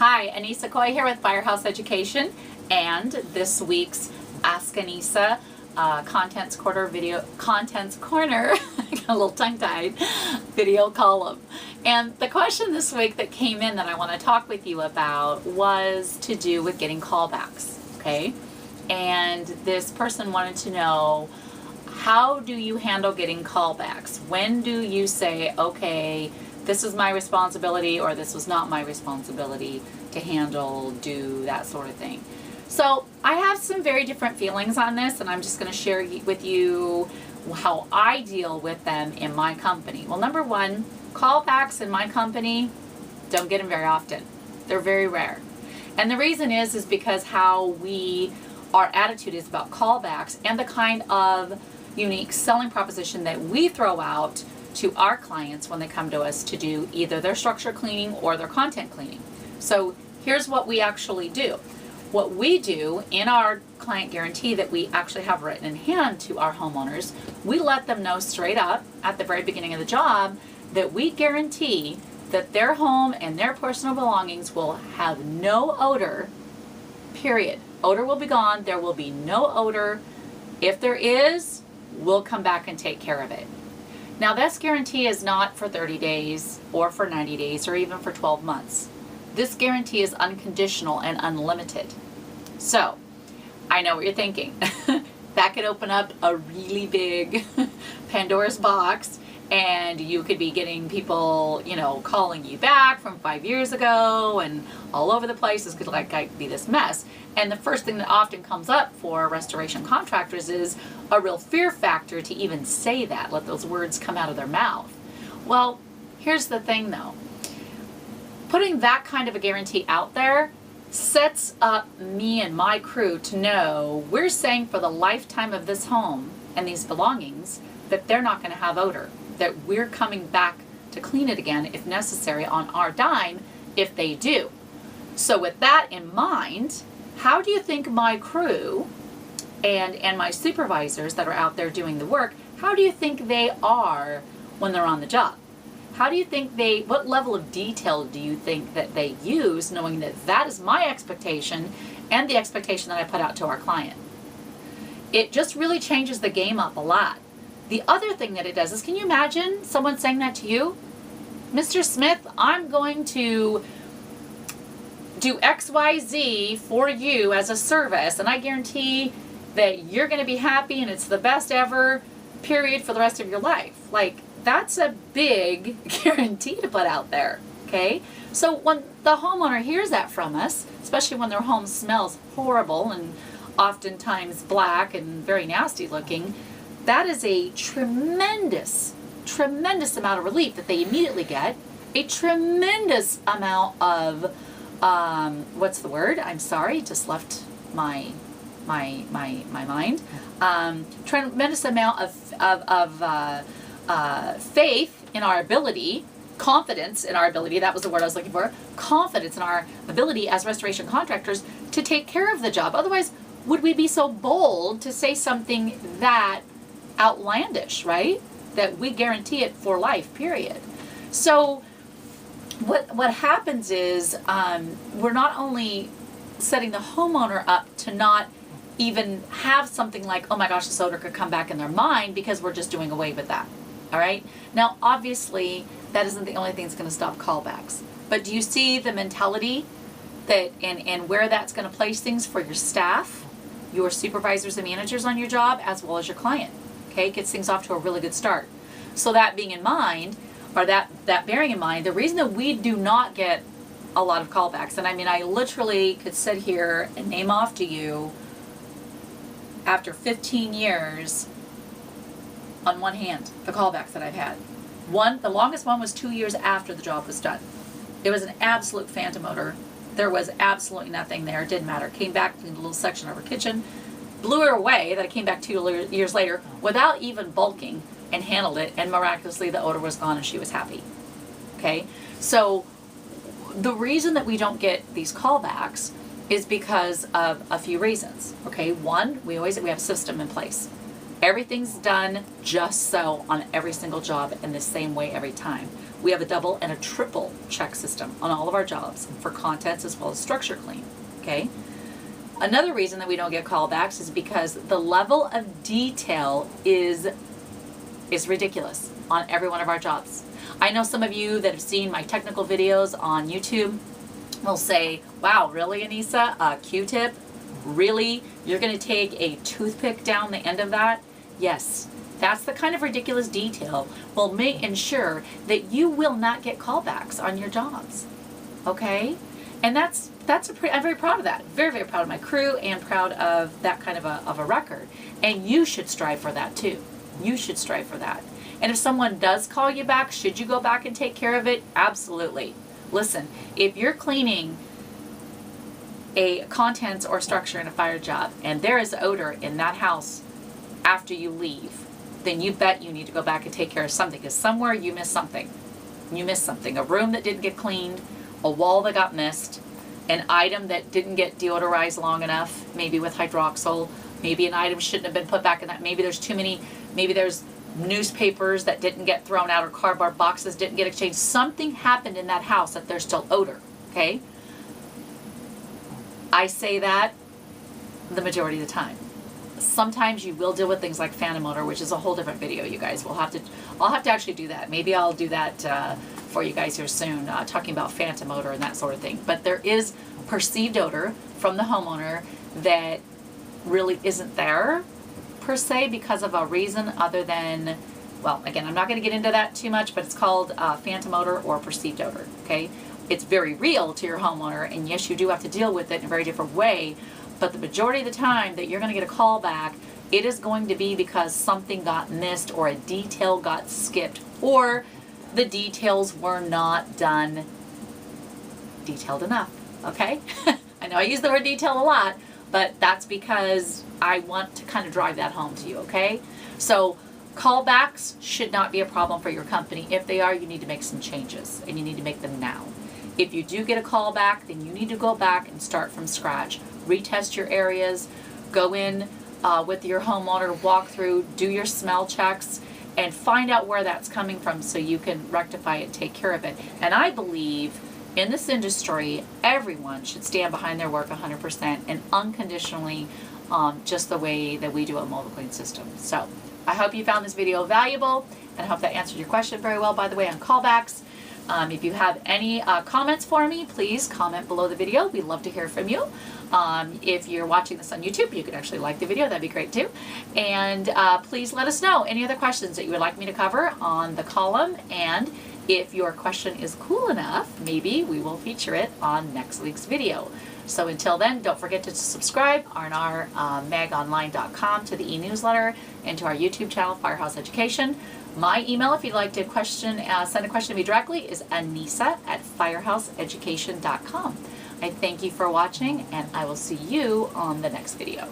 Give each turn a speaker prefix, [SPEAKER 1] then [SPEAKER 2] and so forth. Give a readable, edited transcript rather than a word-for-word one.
[SPEAKER 1] Hi, Annissa here with Firehouse Education, and this week's Ask Annissa Contents Corner, I got a little tongue-tied, video column. And the question this week that came in that I want to talk with you about was to do with getting callbacks, okay? And this person wanted to know, how do you handle getting callbacks? When do you say, okay, this is my responsibility or this was not my responsibility to handle, do, that sort of thing? So I have some very different feelings on this, and I'm just going to share with you how I deal with them in my company. Well, number one, callbacks in my company, don't get them very often. They're very rare. And the reason is because how our attitude is about callbacks and the kind of unique selling proposition that we throw out to our clients when they come to us to do either their structure cleaning or their content cleaning. So here's what we actually do. What we do in our client guarantee that we actually have written in hand to our homeowners, we let them know straight up at the very beginning of the job that we guarantee that their home and their personal belongings will have no odor, period. Odor will be gone. There will be no odor. If there is, we'll come back and take care of it. Now, this guarantee is not for 30 days or for 90 days or even for 12 months. This guarantee is unconditional and unlimited. So, I know what you're thinking. That could open up a really big Pandora's box, and you could be getting people, calling you back from 5 years ago and all over the place. This could be this mess. And the first thing that often comes up for restoration contractors is a real fear factor to even say that, let those words come out of their mouth. Well, here's the thing though. Putting that kind of a guarantee out there sets up me and my crew to know we're saying for the lifetime of this home and these belongings that they're not going to have odor, that we're coming back to clean it again if necessary on our dime if they do. So with that in mind, how do you think my crew and my supervisors that are out there doing the work, how do you think they are when they're on the job? How do you think what level of detail do you think that they use, knowing that that is my expectation and the expectation that I put out to our client? It just really changes the game up a lot. The other thing that it does is, can you imagine someone saying that to you? Mr. Smith, I'm going to do XYZ for you as a service, and I guarantee that you're going to be happy and it's the best ever, period, for the rest of your life. Like, that's a big guarantee to put out there, okay? So when the homeowner hears that from us, especially when their home smells horrible and oftentimes black and very nasty looking, that is a tremendous amount of relief that they immediately get, a tremendous amount of, what's the word? I'm sorry, it just left my mind. Tremendous amount of faith in our ability, confidence in our ability, that was the word I was looking for, confidence in our ability as restoration contractors to take care of the job. Otherwise, would we be so bold to say something that outlandish, right? That we guarantee it for life, period. So what happens is we're not only setting the homeowner up to not even have something like, oh my gosh, this odor could come back in their mind, because we're just doing away with that. All right? Now, obviously, that isn't the only thing that's going to stop callbacks. But do you see the mentality that and where that's going to place things for your staff, your supervisors and managers on your job, as well as your client? Okay? Gets things off to a really good start. So that being in mind, or that bearing in mind, the reason that we do not get a lot of callbacks, and I mean, I literally could sit here and name off to you after 15 years on one hand the callbacks that I've had. The longest one was 2 years after the job was done. It was an absolute phantom odor. There was absolutely nothing there. It didn't matter. Came back, cleaned a little section of her kitchen, blew her away. That I came back 2 years later without even bulking, and handled it, and miraculously the odor was gone and she was happy. Okay? So the reason that we don't get these callbacks is because of a few reasons. Okay? One, we have a system in place. Everything's done just so on every single job in the same way every time. We have a double and a triple check system on all of our jobs for contents as well as structure clean, okay? Another reason that we don't get callbacks is because the level of detail is ridiculous on every one of our jobs. I know some of you that have seen my technical videos on YouTube will say, wow, really, Annissa? A Q-tip? Really? You're going to take a toothpick down the end of that? Yes. That's the kind of ridiculous detail will ensure that you will not get callbacks on your jobs. Okay? And I'm very proud of that. Very, very proud of my crew and proud of that kind of a record. And you should strive for that too. You should strive for that. And if someone does call you back, should you go back and take care of it? Absolutely. Listen, if you're cleaning a contents or structure in a fire job and there is odor in that house after you leave, then you bet you need to go back and take care of something, because somewhere you missed something. You missed something. A room that didn't get cleaned, a wall that got missed, an item that didn't get deodorized long enough, maybe with hydroxyl, maybe an item shouldn't have been put back in that, maybe there's too many, maybe there's newspapers that didn't get thrown out or cardboard boxes didn't get exchanged. Something happened in that house that there's still odor, okay? I say that the majority of the time. Sometimes you will deal with things like phantom odor, which is a whole different video, you guys. I'll have to actually do that. Maybe I'll do that for you guys here soon, talking about phantom odor and that sort of thing. But there is perceived odor from the homeowner that really isn't there per se because of a reason other than, well, again, I'm not going to get into that too much, but it's called phantom odor or perceived odor, okay? It's very real to your homeowner, and yes, you do have to deal with it in a very different way, but the majority of the time that you're going to get a call back, it is going to be because something got missed or a detail got skipped or the details were not done detailed enough, okay? I know I use the word detail a lot, but that's because I want to kind of drive that home to you, okay? So callbacks should not be a problem for your company. If they are, you need to make some changes, and you need to make them now. If you do get a callback, then you need to go back and start from scratch. Retest your areas, go in with your homeowner, walk through, do your smell checks, and find out where that's coming from so you can rectify it, take care of it. And I believe in this industry, everyone should stand behind their work 100% and unconditionally, just the way that we do a mobile clean system. So I hope you found this video valuable, and I hope that answered your question very well, by the way, on callbacks. If you have any comments for me, please comment below the video. We'd love to hear from you. If you're watching this on YouTube, you could actually like the video. That'd be great too. And please let us know any other questions that you would like me to cover on the column. And if your question is cool enough, maybe we will feature it on next week's video. So until then, don't forget to subscribe on our magonline.com to the e-newsletter and to our YouTube channel, Firehouse Education. My email, if you'd like to send a question to me directly, is Annissa@firehouseeducation.com. I thank you for watching, and I will see you on the next video.